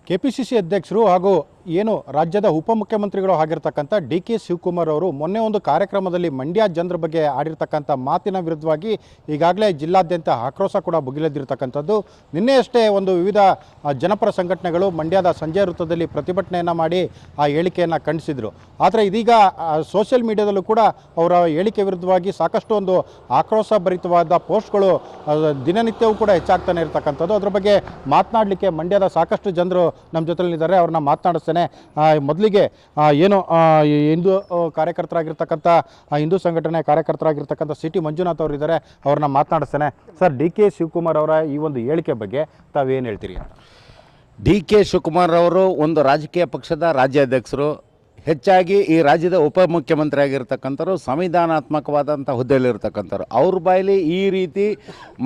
KPCC ಅಧ್ಯಕ್ಷರು ಹಾಗೂ ಏನು ರಾಜ್ಯದ ಉಪಮುಖ್ಯಮಂತ್ರಿಗಳು ಆಗಿರ್ತಕ್ಕಂಥ ಡಿ.ಕೆ. ಶಿವಕುಮಾರ್ ಅವರು ಮೊನ್ನೆ ಒಂದು ಕಾರ್ಯಕ್ರಮದಲ್ಲಿ ಮಂಡ್ಯ ಜನರ ಬಗ್ಗೆ ಆಡಿರ್ತಕ್ಕಂಥ ಮಾತಿನ ವಿರುದ್ಧವಾಗಿ ಈಗಾಗಲೇ ಜಿಲ್ಲಾದ್ಯಂತ ಆಕ್ರೋಶ ಕೂಡ ಭುಗಿಲೆದ್ದಿರ್ತಕ್ಕಂಥದ್ದು. ನಿನ್ನೆಯಷ್ಟೇ ಒಂದು ವಿವಿಧ ಜನಪರ ಸಂಘಟನೆಗಳು ಮಂಡ್ಯದ ಸಂಜೆ ವೃತ್ತದಲ್ಲಿ ಪ್ರತಿಭಟನೆಯನ್ನು ಮಾಡಿ ಆ ಹೇಳಿಕೆಯನ್ನು ಖಂಡಿಸಿದರು. ಆದರೆ ಇದೀಗ ಸೋಷಿಯಲ್ ಮೀಡಿಯಾದಲ್ಲೂ ಕೂಡ ಅವರ ಹೇಳಿಕೆ ವಿರುದ್ಧವಾಗಿ ಸಾಕಷ್ಟು ಒಂದು ಆಕ್ರೋಶ ಭರಿತವಾದ ಪೋಸ್ಟ್ಗಳು ದಿನನಿತ್ಯವೂ ಕೂಡ ಹೆಚ್ಚಾಗ್ತಾನೆ ಇರ್ತಕ್ಕಂಥದ್ದು. ಅದರ ಬಗ್ಗೆ ಮಾತನಾಡಲಿಕ್ಕೆ ಮಂಡ್ಯದ ಸಾಕಷ್ಟು ಜನರು ನಮ್ಮ ಜೊತೆಲಿದ್ದಾರೆ. ಅವ್ರನ್ನ ಮಾತನಾಡಿಸ್ತೇನೆ. ಮೊದಲಿಗೆ ಏನು ಹಿಂದೂ ಕಾರ್ಯಕರ್ತರಾಗಿರ್ತಕ್ಕಂಥ ಹಿಂದೂ ಸಂಘಟನೆ ಕಾರ್ಯಕರ್ತರಾಗಿರ್ತಕ್ಕಂಥ ಸಿ.ಟಿ. ಮಂಜುನಾಥ್ ಅವರು ಇದ್ದಾರೆ. ಅವ್ರನ್ನ ಮಾತನಾಡಿಸ್ತೇನೆ. ಸರ್, ಡಿ.ಕೆ. ಶಿವಕುಮಾರ್ ಅವರ ಈ ಒಂದು ಹೇಳಿಕೆ ಬಗ್ಗೆ ತಾವೇನು ಹೇಳ್ತೀರಿ? ಡಿ.ಕೆ. ಶಿವಕುಮಾರ್ ಅವರು ಒಂದು ರಾಜಕೀಯ ಪಕ್ಷದ ರಾಜ್ಯಾಧ್ಯಕ್ಷರು, ಹೆಚ್ಚಾಗಿ ಈ ರಾಜ್ಯದ ಉಪಮುಖ್ಯಮಂತ್ರಿ ಆಗಿರ್ತಕ್ಕಂಥವ್ರು, ಸಂವಿಧಾನಾತ್ಮಕವಾದಂಥ ಹುದ್ದೆಯಲ್ಲಿರ್ತಕ್ಕಂಥವ್ರು. ಅವ್ರ ಬಾಯಲ್ಲಿ ಈ ರೀತಿ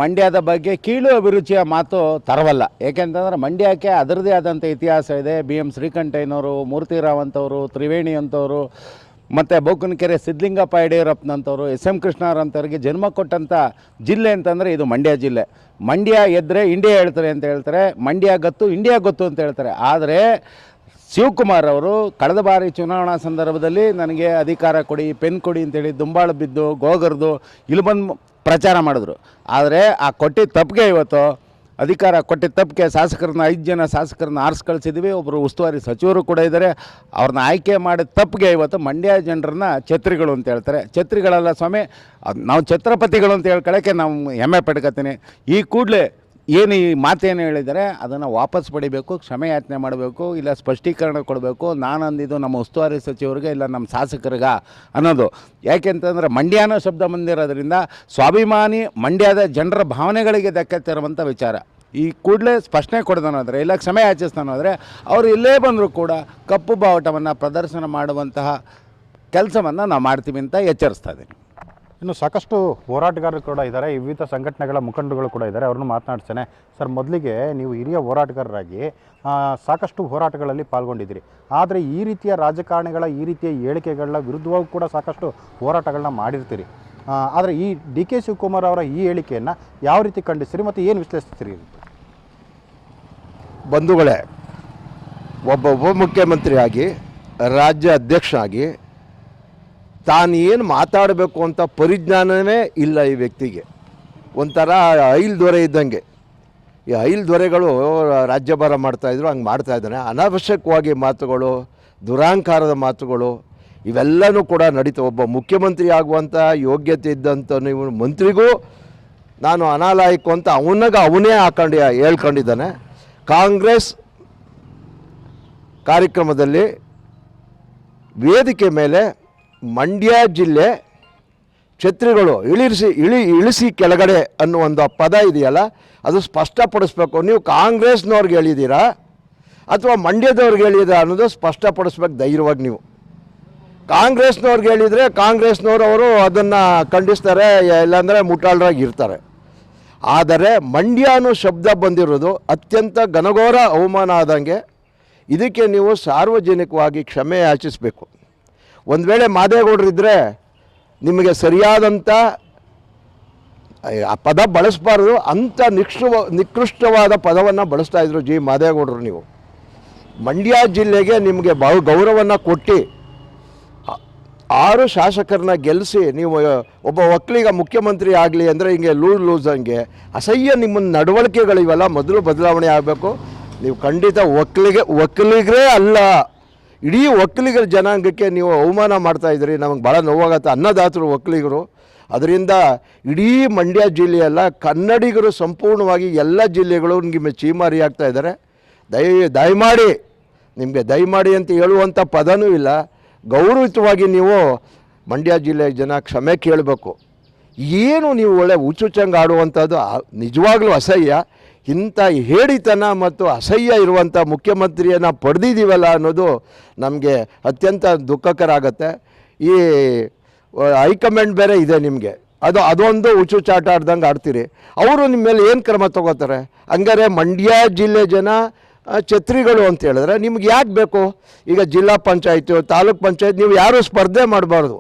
ಮಂಡ್ಯದ ಬಗ್ಗೆ ಕೀಳು ಅಭಿರುಚಿಯ ಮಾತು ತರವಲ್ಲ. ಏಕೆಂತಂದರೆ ಮಂಡ್ಯಕ್ಕೆ ಅದರದೇ ಆದಂಥ ಇತಿಹಾಸ ಇದೆ. ಬಿ.ಎಂ. ಶ್ರೀಕಂಠಯ್ಯನವರು, ಮೂರ್ತಿರಾವ್ ಅಂತವರು, ತ್ರಿವೇಣಿ ಅಂತವರು, ಮತ್ತು ಬೋಕನಕೆರೆ ಸಿದ್ಧಲಿಂಗಪ್ಪ ಯಡಿಯೂರಪ್ಪನಂಥವ್ರು, ಎಸ್.ಎಂ. ಕೃಷ್ಣರಂಥವ್ರಿಗೆ ಜನ್ಮ ಕೊಟ್ಟಂಥ ಜಿಲ್ಲೆ ಅಂತಂದರೆ ಇದು ಮಂಡ್ಯ ಜಿಲ್ಲೆ. ಮಂಡ್ಯ ಎದ್ದರೆ ಇಂಡಿಯಾ ಹೇಳ್ತಾರೆ ಅಂತ ಹೇಳ್ತಾರೆ, ಮಂಡ್ಯ ಗೊತ್ತು ಇಂಡಿಯಾ ಗೊತ್ತು ಅಂತ ಹೇಳ್ತಾರೆ. ಆದರೆ ಶಿವಕುಮಾರ್ ಅವರು ಕಳೆದ ಬಾರಿ ಚುನಾವಣಾ ಸಂದರ್ಭದಲ್ಲಿ ನನಗೆ ಅಧಿಕಾರ ಕೊಡಿ, ಪೆನ್ ಕೊಡಿ ಅಂತೇಳಿ ದುಂಬಾಳು ಬಿದ್ದು ಗೋಗರ್ದು ಇಲ್ಲಿ ಬಂದು ಪ್ರಚಾರ ಮಾಡಿದ್ರು. ಆದರೆ ಆ ಕೊಟ್ಟಿದ್ದ ತಪ್ಪಿಗೆ ಇವತ್ತು ಅಧಿಕಾರ ಕೊಟ್ಟಿದ್ದ ತಪ್ಪಿಗೆ ಶಾಸಕರನ್ನ 5 ಜನ ಶಾಸಕರನ್ನ ಆರಿಸಿ ಕಳಿಸಿದ್ವಿ. ಒಬ್ಬರು ಉಸ್ತುವಾರಿ ಸಚಿವರು ಕೂಡ ಇದ್ದಾರೆ. ಅವ್ರನ್ನ ಆಯ್ಕೆ ಮಾಡಿದ ತಪ್ಪಿಗೆ ಇವತ್ತು ಮಂಡ್ಯ ಜನರನ್ನ ಛತ್ರಿಗಳು ಅಂತ ಹೇಳ್ತಾರೆ. ಛತ್ರಿಗಳಲ್ಲ ಸ್ವಾಮಿ, ನಾವು ಛತ್ರಪತಿಗಳು ಅಂತ ಹೇಳ್ಕೊಳ್ಳೋಕ್ಕೆ ನಾವು ಹೆಮ್ಮೆ ಪಡ್ಕೊತೀನಿ. ಈ ಕೂಡಲೇ ಏನು ಈ ಮಾತೇನು ಹೇಳಿದರೆ ಅದನ್ನು ವಾಪಸ್ ಪಡಿಬೇಕು, ಕ್ಷಮೆ ಯಾಚನೆ ಮಾಡಬೇಕು, ಇಲ್ಲ ಸ್ಪಷ್ಟೀಕರಣ ಕೊಡಬೇಕು. ನಾನು ಅಂದಿದ್ದು ನಮ್ಮ ಉಸ್ತುವಾರಿ ಸಚಿವರಿಗೆ ಇಲ್ಲ ನಮ್ಮ ಶಾಸಕರಿಗ ಅನ್ನೋದು. ಯಾಕೆಂತಂದರೆ ಮಂಡ್ಯ ಅನ್ನೋ ಶಬ್ದ ಬಂದಿರೋದ್ರಿಂದ ಸ್ವಾಭಿಮಾನಿ ಮಂಡ್ಯದ ಜನರ ಭಾವನೆಗಳಿಗೆ ಧಕ್ಕೆ ತರುವಂಥ ವಿಚಾರ. ಈ ಕೂಡಲೇ ಸ್ಪಷ್ಟನೆ ಕೊಡೋದನ್ನಾದರೆ ಇಲ್ಲ ಕ್ಷಮೆ ಯಾಚಿಸ್ತಾನೋದರೆ ಅವರು ಇಲ್ಲೇ ಬಂದರೂ ಕೂಡ ಕಪ್ಪು ಬಾವುಟವನ್ನು ಪ್ರದರ್ಶನ ಮಾಡುವಂತಹ ಕೆಲಸವನ್ನು ನಾವು ಮಾಡ್ತೀವಿ ಅಂತ ಎಚ್ಚರಿಸ್ತಾ ಇದ್ದೀನಿ. ಇನ್ನು ಸಾಕಷ್ಟು ಹೋರಾಟಗಾರರು ಕೂಡ ಇದ್ದಾರೆ, ವಿವಿಧ ಸಂಘಟನೆಗಳ ಮುಖಂಡರುಗಳು ಕೂಡ ಇದ್ದಾರೆ. ಅವ್ರನ್ನ ಮಾತನಾಡ್ತೇನೆ. ಸರ್, ಮೊದಲಿಗೆ ನೀವು ಹಿರಿಯ ಹೋರಾಟಗಾರರಾಗಿ ಸಾಕಷ್ಟು ಹೋರಾಟಗಳಲ್ಲಿ ಪಾಲ್ಗೊಂಡಿದ್ದೀರಿ. ಆದರೆ ಈ ರೀತಿಯ ರಾಜಕಾರಣಿಗಳ ಈ ರೀತಿಯ ಹೇಳಿಕೆಗಳ ವಿರುದ್ಧವಾಗೂ ಕೂಡ ಸಾಕಷ್ಟು ಹೋರಾಟಗಳನ್ನ ಮಾಡಿರ್ತೀರಿ. ಆದರೆ ಈ ಡಿ.ಕೆ. ಶಿವಕುಮಾರ್ ಅವರ ಈ ಹೇಳಿಕೆಯನ್ನು ಯಾವ ರೀತಿ ಖಂಡಿಸ್ತೀರಿ ಮತ್ತು ಏನು ವಿಶ್ಲೇಷಿಸ್ತೀರಿ? ಬಂಧುಗಳೇ, ಒಬ್ಬ ಉಪಮುಖ್ಯಮಂತ್ರಿಯಾಗಿ ರಾಜ್ಯ ಅಧ್ಯಕ್ಷ ಆಗಿ ತಾನು ಏನು ಮಾತಾಡಬೇಕು ಅಂತ ಪರಿಜ್ಞಾನವೇ ಇಲ್ಲ ಈ ವ್ಯಕ್ತಿಗೆ. ಒಂಥರ ಐಲ್ ದೊರೆ ಇದ್ದಂಗೆ. ಈ ಐಲ್ ದೊರೆಗಳು ರಾಜ್ಯಭಾರ ಮಾಡ್ತಾಯಿದ್ರು, ಹಂಗೆ ಮಾಡ್ತಾಯಿದ್ದಾನೆ. ಅನಾವಶ್ಯಕವಾಗಿ ಮಾತುಗಳು, ದುರಾಂಕಾರದ ಮಾತುಗಳು ಇವೆಲ್ಲವೂ ಕೂಡ ನಡೀತಾ. ಒಬ್ಬ ಮುಖ್ಯಮಂತ್ರಿ ಆಗುವಂಥ ಯೋಗ್ಯತೆ ಇದ್ದಂಥ ನೀವು ಮಂತ್ರಿಗೂ ನಾನು ಅನಾಲಾಯಕು ಅಂತ ಅವನೇ ಹೇಳ್ಕೊಂಡಿದ್ದಾನೆ. ಕಾಂಗ್ರೆಸ್ ಕಾರ್ಯಕ್ರಮದಲ್ಲಿ ವೇದಿಕೆ ಮೇಲೆ ಮಂಡ್ಯ ಜಿಲ್ಲೆ ಛತ್ರಿಗಳು ಇಳಿಸಿ ಕೆಳಗಡೆ ಅನ್ನೋ ಒಂದು ಪದ ಇದೆಯಲ್ಲ, ಅದು ಸ್ಪಷ್ಟಪಡಿಸ್ಬೇಕು. ನೀವು ಕಾಂಗ್ರೆಸ್ನವ್ರಿಗೆ ಹೇಳಿದ್ದೀರಾ ಅಥವಾ ಮಂಡ್ಯದವ್ರಿಗೆ ಹೇಳಿದ್ದೀರಾ ಅನ್ನೋದು ಸ್ಪಷ್ಟಪಡಿಸ್ಬೇಕು ಧೈರ್ಯವಾಗಿ. ನೀವು ಕಾಂಗ್ರೆಸ್ನವ್ರಿಗೆ ಹೇಳಿದರೆ ಕಾಂಗ್ರೆಸ್ನವ್ರು ಅವರು ಅದನ್ನು ಖಂಡಿಸ್ತಾರೆ, ಇಲ್ಲಾಂದರೆ ಮುಟ್ಟಾಳರಾಗಿ ಇರ್ತಾರೆ. ಆದರೆ ಮಂಡ್ಯ ಅನ್ನೋ ಶಬ್ದ ಬಂದಿರೋದು ಅತ್ಯಂತ ಘನಘೋರ ಅವಮಾನ ಆದಂಗೆ. ಇದಕ್ಕೆ ನೀವು ಸಾರ್ವಜನಿಕವಾಗಿ ಕ್ಷಮೆ ಯಾಚಿಸಬೇಕು. ಒಂದು ವೇಳೆ ಮಾದೇಗೌಡರಿದ್ದರೆ ನಿಮಗೆ ಸರಿಯಾದಂಥ ಆ ಪದ ಬಳಸಬಾರ್ದು, ಅಂಥ ನಿಕೃಷ್ಟವಾದ ಪದವನ್ನು ಬಳಸ್ತಾಯಿದ್ರು ಜಿ ಮಾದೇಗೌಡರು. ನೀವು ಮಂಡ್ಯ ಜಿಲ್ಲೆಗೆ ನಿಮಗೆ ಗೌರವವನ್ನು ಕೊಟ್ಟು 6 ಶಾಸಕರನ್ನ ಗೆಲ್ಲಿಸಿ ನೀವು ಒಬ್ಬ ಒಕ್ಕಲಿಗ ಮುಖ್ಯಮಂತ್ರಿ ಆಗಲಿ ಅಂದರೆ ಹಿಂಗೆ ಲೂಸ್ ಹಂಗೆ ಅಸಹ್ಯ ನಿಮ್ಮ ನಡವಳಿಕೆಗಳಿವೆಲ್ಲ ಮೊದಲು ಬದಲಾವಣೆ ಆಗಬೇಕು. ನೀವು ಖಂಡಿತ ಒಕ್ಕಲಿಗರೇ ಅಲ್ಲ, ಇಡೀ ಒಕ್ಕಲಿಗರ ಜನಾಂಗಕ್ಕೆ ನೀವು ಅವಮಾನ ಮಾಡ್ತಾಯಿದ್ರಿ. ನಮಗೆ ಭಾಳ ನೋವಾಗತ್ತೆ. ಅನ್ನದಾತರು ಒಕ್ಕಲಿಗರು. ಅದರಿಂದ ಇಡೀ ಮಂಡ್ಯ ಜಿಲ್ಲೆಯಲ್ಲ, ಕನ್ನಡಿಗರು ಸಂಪೂರ್ಣವಾಗಿ ಎಲ್ಲ ಜಿಲ್ಲೆಗಳು ನಿಮಗೆ ಚೀಮಾರಿ ಆಗ್ತಾ ಇದ್ದಾರೆ. ದಯಮಾಡಿ ನಿಮಗೆ ದಯಮಾಡಿ ಅಂತ ಹೇಳುವಂಥ ಪದನೂ ಇಲ್ಲ. ಗೌರವಿತವಾಗಿ ನೀವು ಮಂಡ್ಯ ಜಿಲ್ಲೆಯ ಜನ ಕ್ಷಮೆ ಕೇಳಬೇಕು. ಏನು ನೀವು ಒಳ್ಳೆ ಹುಚ್ಚುಚ್ಚಂಗೆ ಆಡುವಂಥದ್ದು ನಿಜವಾಗ್ಲೂ ಅಸಹ್ಯ. ಇಂಥ ಹೇಡಿತನ ಮತ್ತು ಅಸಹ್ಯ ಇರುವಂಥ ಮುಖ್ಯಮಂತ್ರಿಯನ್ನು ಪಡೆದಿದ್ದೀವಲ್ಲ ಅನ್ನೋದು ನಮಗೆ ಅತ್ಯಂತ ದುಃಖಕರ ಆಗುತ್ತೆ. ಈ ಹೈಕಮಾಂಡ್ ಬೇರೆ ಇದೆ ನಿಮಗೆ, ಅದೊಂದು ಹುಚ್ಚುಚ್ಚಾಟ ಆಡ್ದಂಗೆ ಆಡ್ತೀರಿ. ಅವರು ನಿಮ್ಮ ಮೇಲೆ ಏನು ಕ್ರಮ ತಗೋತಾರೆ? ಹಂಗಾರೆ ಮಂಡ್ಯ ಜಿಲ್ಲೆ ಜನ ಛತ್ರಿಗಳು ಅಂತ ಹೇಳಿದ್ರೆ ನಿಮ್ಗೆ ಯಾಕೆ ಬೇಕು? ಈಗ ಜಿಲ್ಲಾ ಪಂಚಾಯತು, ತಾಲೂಕ್ ಪಂಚಾಯತ್ ನೀವು ಯಾರೂ ಸ್ಪರ್ಧೆ ಮಾಡಬಾರ್ದು.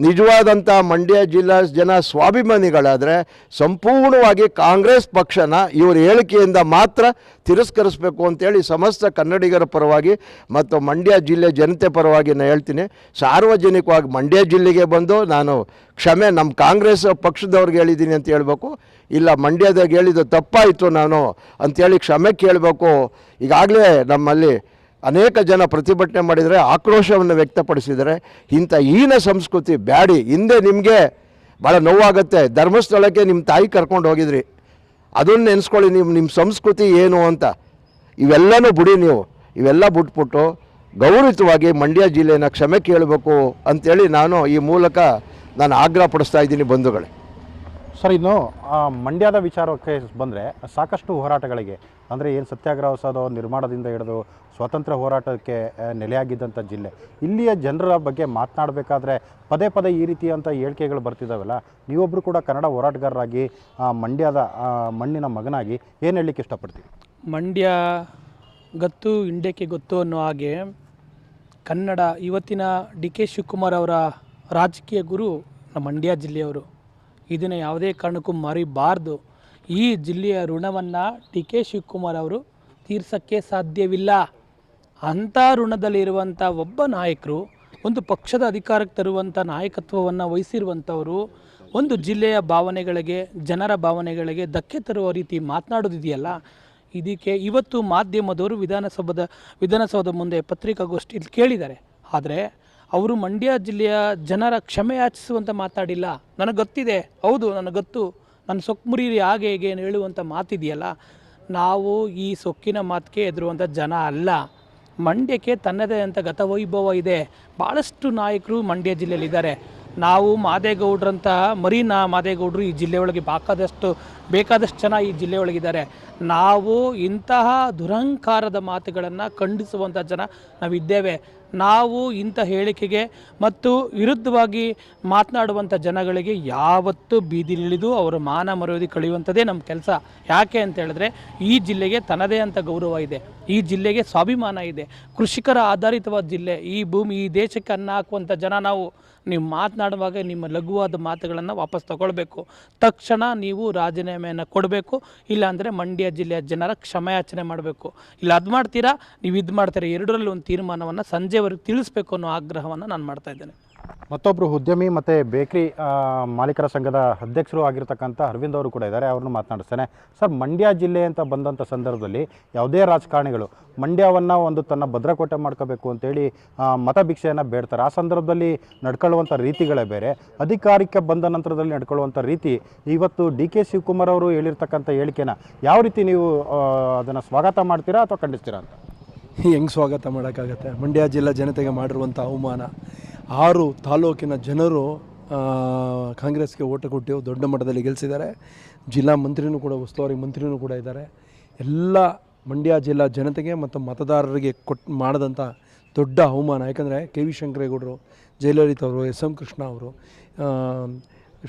ನಿಜವಾದಂಥ ಮಂಡ್ಯ ಜಿಲ್ಲಾ ಜನ ಸ್ವಾಭಿಮಾನಿಗಳಾದರೆ ಸಂಪೂರ್ಣವಾಗಿ ಕಾಂಗ್ರೆಸ್ ಪಕ್ಷನ ಇವ್ರ ಹೇಳಿಕೆಯಿಂದ ಮಾತ್ರ ತಿರಸ್ಕರಿಸಬೇಕು ಅಂತೇಳಿ ಸಮಸ್ತ ಕನ್ನಡಿಗರ ಪರವಾಗಿ ಮತ್ತು ಮಂಡ್ಯ ಜಿಲ್ಲೆ ಜನತೆ ಪರವಾಗಿ ನಾನು ಹೇಳ್ತೀನಿ. ಸಾರ್ವಜನಿಕವಾಗಿ ಮಂಡ್ಯ ಜಿಲ್ಲೆಗೆ ಬಂದು ನಾನು ಕ್ಷಮೆ ನಮ್ಮ ಕಾಂಗ್ರೆಸ್ ಪಕ್ಷದವ್ರಿಗೆ ಹೇಳಿದ್ದೀನಿ ಅಂತ ಹೇಳ್ಬೇಕು. ಇಲ್ಲ, ಮಂಡ್ಯದಾಗ ಹೇಳಿದ್ದು ತಪ್ಪಾಯಿತು ನಾನು ಅಂಥೇಳಿ ಕ್ಷಮೆ ಕೇಳಬೇಕು. ಈಗಾಗಲೇ ನಮ್ಮಲ್ಲಿ ಅನೇಕ ಜನ ಪ್ರತಿಭಟನೆ ಮಾಡಿದರೆ, ಆಕ್ರೋಶವನ್ನು ವ್ಯಕ್ತಪಡಿಸಿದರೆ. ಇಂಥ ಹೀನ ಸಂಸ್ಕೃತಿ ಬ್ಯಾಡಿ. ಹಿಂದೆ ನಿಮಗೆ ಭಾಳ ನೋವಾಗುತ್ತೆ, ಧರ್ಮಸ್ಥಳಕ್ಕೆ ನಿಮ್ಮ ತಾಯಿ ಕರ್ಕೊಂಡು ಹೋಗಿದ್ರಿ, ಅದನ್ನು ನೆನೆಸ್ಕೊಳ್ಳಿ. ನಿಮ್ಮ ಸಂಸ್ಕೃತಿ ಏನು ಅಂತ ಇವೆಲ್ಲನೂ ಬಿಡಿ. ಇವೆಲ್ಲ ಬಿಟ್ಬಿಟ್ಟು ಗೌರವಿತವಾಗಿ ಮಂಡ್ಯ ಜಿಲ್ಲೆನ ಕ್ಷಮೆ ಕೇಳಬೇಕು ಅಂಥೇಳಿ ನಾನು ಈ ಮೂಲಕ ಆಗ್ರಹ ಪಡಿಸ್ತಾ ಇದ್ದೀನಿ ಬಂಧುಗಳೇ. ಸರ್, ಇನ್ನು ಮಂಡ್ಯದ ವಿಚಾರಕ್ಕೆ ಬಂದರೆ ಸಾಕಷ್ಟು ಹೋರಾಟಗಳಿಗೆ, ಅಂದರೆ ಏನು ಸತ್ಯಾಗ್ರಹ ಹೊಸದು ನಿರ್ಮಾಣದಿಂದ ಹಿಡಿದು ಸ್ವಾತಂತ್ರ್ಯ ಹೋರಾಟಕ್ಕೆ ನೆಲೆಯಾಗಿದ್ದಂಥ ಜಿಲ್ಲೆ, ಇಲ್ಲಿಯ ಜನರ ಬಗ್ಗೆ ಮಾತನಾಡಬೇಕಾದ್ರೆ ಪದೇ ಪದೇ ಈ ರೀತಿಯಂಥ ಹೇಳಿಕೆಗಳು ಬರ್ತಿದ್ದಾವಲ್ಲ, ನೀವೊಬ್ಬರು ಕೂಡ ಕನ್ನಡ ಹೋರಾಟಗಾರರಾಗಿ ಮಂಡ್ಯದ ಮಣ್ಣಿನ ಮಗನಾಗಿ ಏನು ಹೇಳಲಿಕ್ಕೆ ಇಷ್ಟಪಡ್ತೀವಿ? ಮಂಡ್ಯ ಗತ್ತು ಇಂಡ್ಯಕ್ಕೆ ಗೊತ್ತು ಅನ್ನೋ ಹಾಗೆ ಕನ್ನಡ ಇವತ್ತಿನ ಡಿ ಕೆ ಶಿವಕುಮಾರ್ ಅವರ ರಾಜಕೀಯ ಗುರು ನಮ್ಮ ಮಂಡ್ಯ ಜಿಲ್ಲೆಯವರು. ಇದನ್ನು ಯಾವುದೇ ಕಾರಣಕ್ಕೂ ಮರಿಬಾರ್ದು. ಈ ಜಿಲ್ಲೆಯ ಋಣವನ್ನು ಡಿ ಕೆ ಶಿವಕುಮಾರ್ ಅವರು ತೀರ್ಸೋಕ್ಕೆ ಸಾಧ್ಯವಿಲ್ಲ. ಅಂಥ ಋಣದಲ್ಲಿರುವಂಥ ಒಬ್ಬ ನಾಯಕರು, ಒಂದು ಪಕ್ಷದ ಅಧಿಕಾರಕ್ಕೆ ತರುವಂಥ ನಾಯಕತ್ವವನ್ನು ವಹಿಸಿರುವಂಥವರು, ಒಂದು ಜಿಲ್ಲೆಯ ಭಾವನೆಗಳಿಗೆ, ಜನರ ಭಾವನೆಗಳಿಗೆ ಧಕ್ಕೆ ತರುವ ರೀತಿ ಮಾತನಾಡೋದಿದೆಯಲ್ಲ, ಇದಕ್ಕೆ ಇವತ್ತು ಮಾಧ್ಯಮದವರು ವಿಧಾನಸೌಧ ಮುಂದೆ ಪತ್ರಿಕಾಗೋಷ್ಠಿಯಲ್ಲಿ ಕೇಳಿದ್ದಾರೆ. ಆದರೆ ಅವರು ಮಂಡ್ಯ ಜಿಲ್ಲೆಯ ಜನರ ಕ್ಷಮೆ ಯಾಚಿಸುವಂಥ ಮಾತಾಡಿಲ್ಲ. ನನಗೆ ಗೊತ್ತಿದೆ, ಹೌದು ನನಗೆ ಗೊತ್ತು, ನನ್ನ ಸೊಕ್ಕುಮುರಿರಿ ಹಾಗೆ ಹೇಗೆ ಹೇಳುವಂಥ ಮಾತಿದೆಯಲ್ಲ, ನಾವು ಈ ಸೊಕ್ಕಿನ ಮಾತಿಗೆ ಎದುರುವಂಥ ಜನ ಅಲ್ಲ. ಮಂಡ್ಯಕ್ಕೆ ತನ್ನದೇ ಅಂತ ಗತವೈಭವ ಇದೆ. ಭಾಳಷ್ಟು ನಾಯಕರು ಮಂಡ್ಯ ಜಿಲ್ಲೆಯಲ್ಲಿದ್ದಾರೆ. ನಾವು ಮಾದೇಗೌಡರಂಥ ಮಾದೇಗೌಡರು ಈ ಜಿಲ್ಲೆ ಒಳಗೆ ಬೇಕಾದಷ್ಟು ಜನ ಈ ಜಿಲ್ಲೆ ಒಳಗಿದ್ದಾರೆ. ನಾವು ಇಂತಹ ದುರಹಂಕಾರದ ಮಾತುಗಳನ್ನು ಖಂಡಿಸುವಂಥ ಜನ ನಾವಿದ್ದೇವೆ. ನಾವು ಇಂಥ ಹೇಳಿಕೆಗೆ ಮತ್ತು ವಿರುದ್ಧವಾಗಿ ಮಾತನಾಡುವಂಥ ಜನಗಳಿಗೆ ಯಾವತ್ತೂ ಬೀದಿಲಿಳಿದು ಅವರ ಮಾನ ಮರ್ಯಾದೆ ಕಳೆಯುವಂಥದ್ದೇ ನಮ್ಮ ಕೆಲಸ. ಯಾಕೆ ಅಂತ ಹೇಳಿದ್ರೆ ಈ ಜಿಲ್ಲೆಗೆ ತನ್ನದೇ ಅಂತ ಗೌರವ ಇದೆ, ಈ ಜಿಲ್ಲೆಗೆ ಸ್ವಾಭಿಮಾನ ಇದೆ, ಕೃಷಿಕರ ಆಧಾರಿತವಾದ ಜಿಲ್ಲೆ, ಈ ಭೂಮಿ ಈ ದೇಶಕ್ಕೆ ಅನ್ನ ಹಾಕುವಂಥ ಜನ ನಾವು. ನೀವು ಮಾತನಾಡುವಾಗ ನಿಮ್ಮ ಲಘುವಾದ ಮಾತುಗಳನ್ನು ವಾಪಸ್ ತಗೊಳ್ಬೇಕು. ತಕ್ಷಣ ನೀವು ರಾಜೀನಾಮೆಯನ್ನು ಕೊಡಬೇಕು. ಇಲ್ಲಾಂದರೆ ಮಂಡ್ಯ ಜಿಲ್ಲೆಯ ಜನರ ಕ್ಷಮೆಯಾಚನೆ ಮಾಡಬೇಕು. ಇಲ್ಲ ಅದು ಮಾಡ್ತೀರಾ, ನೀವು ಇದು ಮಾಡ್ತೀರಾ, ಎರಡರಲ್ಲಿ ಒಂದು ತೀರ್ಮಾನವನ್ನು ಸಂಜೆವರೆಗೆ ತಿಳಿಸ್ಬೇಕು ಅನ್ನೋ ಆಗ್ರಹವನ್ನು ನಾನು ಮಾಡ್ತಾ ಇದ್ದೇನೆ. ಮತ್ತೊಬ್ಬರು ಉದ್ಯಮಿ ಮತ್ತು ಬೇಕರಿ ಮಾಲೀಕರ ಸಂಘದ ಅಧ್ಯಕ್ಷರು ಆಗಿರ್ತಕ್ಕಂಥ ಅರವಿಂದ್ ಅವರು ಕೂಡ ಇದ್ದಾರೆ, ಅವ್ರನ್ನ ಮಾತನಾಡಿಸ್ತೇನೆ. ಸರ್, ಮಂಡ್ಯ ಜಿಲ್ಲೆ ಅಂತ ಬಂದಂಥ ಸಂದರ್ಭದಲ್ಲಿ ಯಾವುದೇ ರಾಜಕಾರಣಿಗಳು ಮಂಡ್ಯವನ್ನು ಒಂದು ತನ್ನ ಭದ್ರಕೋಟೆ ಮಾಡ್ಕೋಬೇಕು ಅಂತೇಳಿ ಮತ ಭಿಕ್ಷೆಯನ್ನು ಬೇಡ್ತಾರೆ. ಆ ಸಂದರ್ಭದಲ್ಲಿ ನಡ್ಕೊಳ್ಳುವಂಥ ರೀತಿಗಳೇ ಬೇರೆ, ಅಧಿಕಾರಕ್ಕೆ ಬಂದ ನಂತರದಲ್ಲಿ ನಡ್ಕೊಳ್ಳುವಂಥ ರೀತಿ. ಇವತ್ತು ಡಿ ಕೆ ಶಿವಕುಮಾರ್ ಅವರು ಹೇಳಿರ್ತಕ್ಕಂಥ ಹೇಳಿಕೆನ ಯಾವ ರೀತಿ ನೀವು ಅದನ್ನು ಸ್ವಾಗತ ಮಾಡ್ತೀರಾ ಅಥವಾ ಖಂಡಿಸ್ತೀರಾ ಅಂತ? ಹೆಂಗೆ ಸ್ವಾಗತ ಮಾಡೋಕ್ಕಾಗತ್ತೆ? ಮಂಡ್ಯ ಜಿಲ್ಲಾ ಜನತೆಗೆ ಮಾಡಿರುವಂಥ ಅವಮಾನ. 6 ತಾಲೂಕಿನ ಜನರು ಕಾಂಗ್ರೆಸ್ಗೆ ಓಟ ಕೊಟ್ಟು ದೊಡ್ಡ ಮಟ್ಟದಲ್ಲಿ ಗೆಲ್ಲಿಸಿದ್ದಾರೆ. ಜಿಲ್ಲಾ ಮಂತ್ರಿನೂ ಕೂಡ, ಉಸ್ತುವಾರಿ ಮಂತ್ರಿನೂ ಕೂಡ ಇದ್ದಾರೆ. ಎಲ್ಲ ಮಂಡ್ಯ ಜಿಲ್ಲಾ ಜನತೆಗೆ ಮತ್ತು ಮತದಾರರಿಗೆ ಮಾಡಿದಂಥ ದೊಡ್ಡ ಅವಮಾನ. ಯಾಕಂದರೆ ಕೆ ವಿ ಶಂಕರೇಗೌಡರು, ಜಯಲಲಿತಾ ಅವರು, ಎಸ್ ಎಂ ಕೃಷ್ಣ ಅವರು,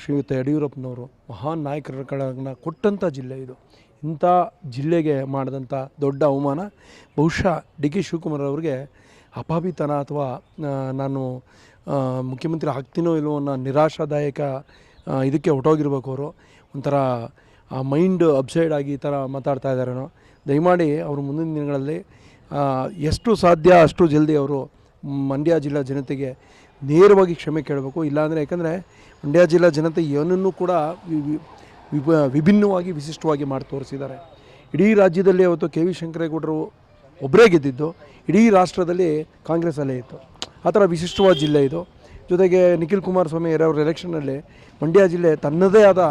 ಶ್ರೀಯುತ ಯಡಿಯೂರಪ್ಪನವರು ಮಹಾನ್ ನಾಯಕರುಗಳನ್ನ ಕೊಟ್ಟಂಥ ಜಿಲ್ಲೆ ಇದು. ಇಂಥ ಜಿಲ್ಲೆಗೆ ಮಾಡಿದಂಥ ದೊಡ್ಡ ಅವಮಾನ ಬಹುಶಃ ಡಿ ಕೆ ಶಿವಕುಮಾರ್ ಅವರಿಗೆ ಅಪಾಭಿತನ ಅಥವಾ ನಾನು ಮುಖ್ಯಮಂತ್ರಿ ಆಗ್ತೀನೋ ಇಲ್ಲವೋ ಅನ್ನೋ ನಿರಾಶಾದಾಯಕ ಇದಕ್ಕೆ ಹೊಟ್ಟೋಗಿರ್ಬೇಕು. ಅವರು ಒಂಥರ ಮೈಂಡ್ ಅಪ್ಸೈಡ್ ಆಗಿ ಈ ಥರ ಮಾತಾಡ್ತಾ ಇದ್ದಾರೇನೋ. ದಯಮಾಡಿ ಅವರು ಮುಂದಿನ ದಿನಗಳಲ್ಲಿ ಎಷ್ಟು ಸಾಧ್ಯ ಅಷ್ಟು ಜಲ್ದಿ ಅವರು ಮಂಡ್ಯ ಜಿಲ್ಲಾ ಜನತೆಗೆ ನೇರವಾಗಿ ಕ್ಷಮೆ ಕೇಳಬೇಕು. ಇಲ್ಲಾಂದರೆ ಯಾಕಂದರೆ ಮಂಡ್ಯ ಜಿಲ್ಲಾ ಜನತೆ ಏನನ್ನೂ ಕೂಡ ವಿಭಿನ್ನವಾಗಿ ವಿಶಿಷ್ಟವಾಗಿ ಮಾಡಿ ತೋರಿಸಿದ್ದಾರೆ. ಇಡೀ ರಾಜ್ಯದಲ್ಲಿ ಅವತ್ತು ಕೆ ವಿ ಶಂಕರೇಗೌಡರು ಒಬ್ಬರೇ ಗೆದ್ದಿದ್ದು, ಇಡೀ ರಾಷ್ಟ್ರದಲ್ಲಿ ಕಾಂಗ್ರೆಸ್ ಅಲ್ಲೇ ಇತ್ತು. ಆ ಥರ ವಿಶಿಷ್ಟವಾದ ಜಿಲ್ಲೆ ಇದು. ಜೊತೆಗೆ ನಿಖಿಲ್ ಕುಮಾರಸ್ವಾಮಿ ಅವರ ಎಲೆಕ್ಷನ್ನಲ್ಲಿ ಮಂಡ್ಯ ಜಿಲ್ಲೆ ತನ್ನದೇ ಆದ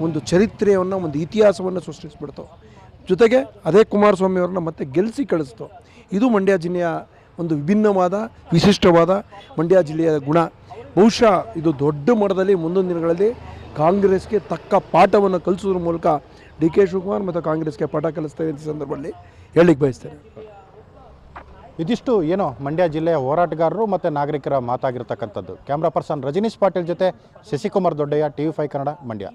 ಒಂದು ಚರಿತ್ರೆಯನ್ನು, ಒಂದು ಇತಿಹಾಸವನ್ನು ಸೃಷ್ಟಿಸ್ಬಿಡ್ತು. ಜೊತೆಗೆ ಅದೇ ಕುಮಾರಸ್ವಾಮಿ ಅವ್ರನ್ನ ಮತ್ತೆ ಗೆಲ್ಲಿಸಿ ಕಳಿಸ್ತು. ಇದು ಮಂಡ್ಯ ಜಿಲ್ಲೆಯ ಒಂದು ವಿಭಿನ್ನವಾದ ವಿಶಿಷ್ಟವಾದ ಮಂಡ್ಯ ಜಿಲ್ಲೆಯ ಗುಣ. ಬಹುಶಃ ಇದು ದೊಡ್ಡ ಮಟ್ಟದಲ್ಲಿ ಮುಂದಿನ ದಿನಗಳಲ್ಲಿ ಕಾಂಗ್ರೆಸ್ಗೆ ತಕ್ಕ ಪಾಠವನ್ನು ಕಲಿಸೋದ್ರ ಮೂಲಕ ಡಿ ಕೆ ಶಿವಕುಮಾರ್ ಮತ್ತು ಕಾಂಗ್ರೆಸ್ಗೆ ಪಾಠ ಕಲಿಸ್ತಾ ಇದ್ದ ಸಂದರ್ಭದಲ್ಲಿ ಹೇಳಲಿಕ್ಕೆ ಬಯಸ್ತೇನೆ. ಇದಿಷ್ಟು ಏನೋ ಮಂಡ್ಯ ಜಿಲ್ಲೆಯ ಹೋರಾಟಗಾರರು ಮತ್ತು ನಾಗರಿಕರ ಮಾತಾಗಿರ್ತಕ್ಕಂಥದ್ದು. ಕ್ಯಾಮ್ರಾ ಪರ್ಸನ್ ರಜನೀಶ್ ಪಾಟೀಲ್ ಜೊತೆ ಶಶಿಕುಮಾರ್ ದೊಡ್ಡಯ್ಯ, TV5 ಕನ್ನಡ, ಮಂಡ್ಯ.